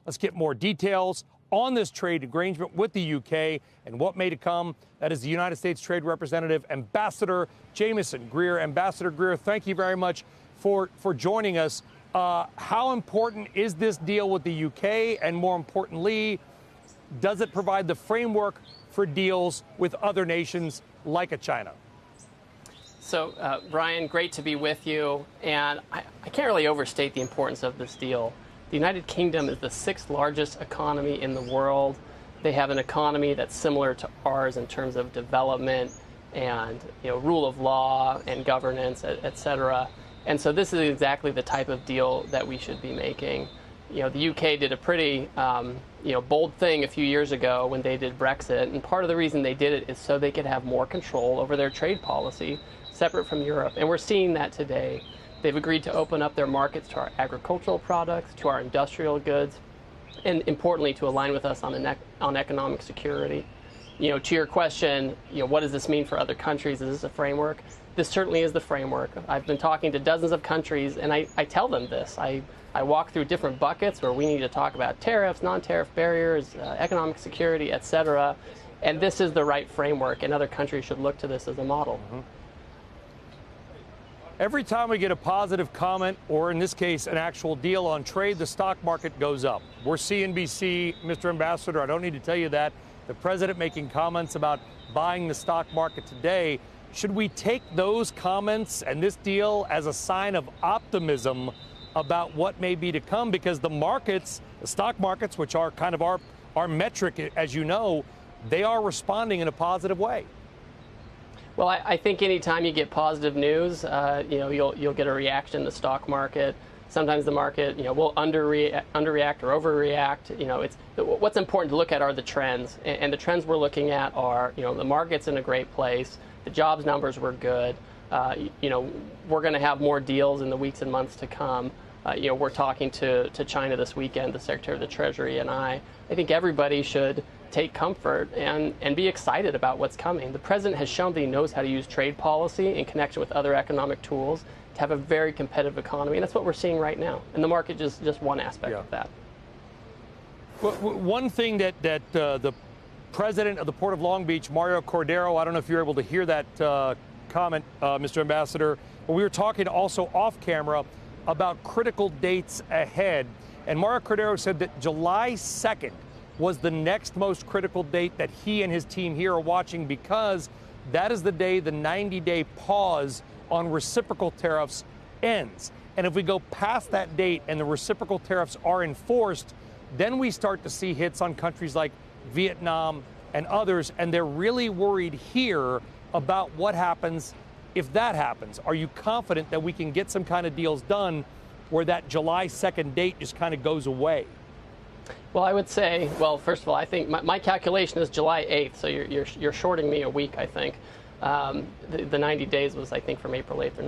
Let's get more details on this trade arrangement with the UK and what may to come. That is the United States Trade Representative, Ambassador Jamieson Greer. Ambassador Greer, thank you very much for joining us. How important is this deal with the UK? And more importantly, does it provide the framework for deals with other nations like a China? So, Brian, great to be with you. And I can't really overstate the importance of this deal. The United Kingdom is the 6th largest economy in the world. They have an economy that's similar to ours in terms of development and rule of law and governance, et cetera. And so this is exactly the type of deal that we should be making. The UK did a pretty bold thing a few years ago when they did Brexit, and part of the reason they did it is so they could have more control over their trade policy separate from Europe. And we're seeing that today. They've agreed to open up their markets to our agricultural products, to our industrial goods, and importantly, to align with us on economic security. To your question, what does this mean for other countries? Is this a framework? This certainly is the framework. I've been talking to dozens of countries, and I tell them this. I walk through different buckets where we need to talk about tariffs, non-tariff barriers, economic security, et cetera. And this is the right framework, and other countries should look to this as a model. Mm-hmm. Every time we get a positive comment, or in this case, an actual deal on trade, the stock market goes up. We're CNBC, Mr. Ambassador, I don't need to tell you that. The president making comments about buying the stock market today. Should we take those comments and this deal as a sign of optimism about what may be to come? Because the markets, the stock markets, which are kind of our metric, as you know, they are responding in a positive way. Well, I think anytime you get positive news, you'll get a reaction in the stock market. Sometimes the market, will underreact or overreact. What's important to look at are the trends, and the trends we're looking at are, the market's in a great place, the jobs numbers were good. We're going to have more deals in the weeks and months to come. We're talking to China this weekend, the Secretary of the Treasury and I think everybody should take comfort and be excited about what's coming. The president has shown that he knows how to use trade policy in connection with other economic tools to have a very competitive economy, and that's what we're seeing right now. And the market is just one aspect of that. Well, one thing that the president of the Port of Long Beach, Mario Cordero, I don't know if you're able to hear that comment, Mr. Ambassador, but we were talking also off camera about critical dates ahead. And Mario Cordero said that July 2nd was the next most critical date that he and his team here are watching, because that is the day the 90-day pause on reciprocal tariffs ends. And if we go past that date and the reciprocal tariffs are enforced, then we start to see hits on countries like Vietnam and others. And they're really worried here about what happens if that happens. Are you confident that we can get some kind of deals done where that July 2nd date just kind of goes away? Well, I would say, first of all, I think my calculation is July 8th, so you're shorting me a week, I think. The 90 days was, I think, from April 8th or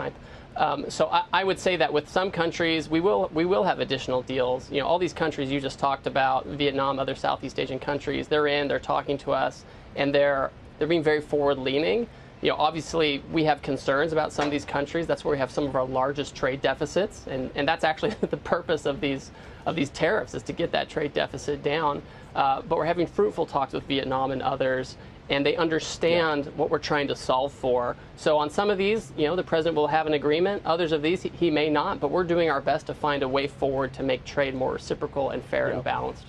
9th. So I would say that with some countries, we will have additional deals. All these countries you just talked about, Vietnam, other Southeast Asian countries, they're talking to us, and they're being very forward-leaning. Obviously, we have concerns about some of these countries. That's where we have some of our largest trade deficits, and that's actually the purpose of these tariffs, is to get that trade deficit down. But we're having fruitful talks with Vietnam and others, and they understand what we're trying to solve for. So on some of these, the president will have an agreement. Others of these, he may not, but we're doing our best to find a way forward to make trade more reciprocal and fair and balanced.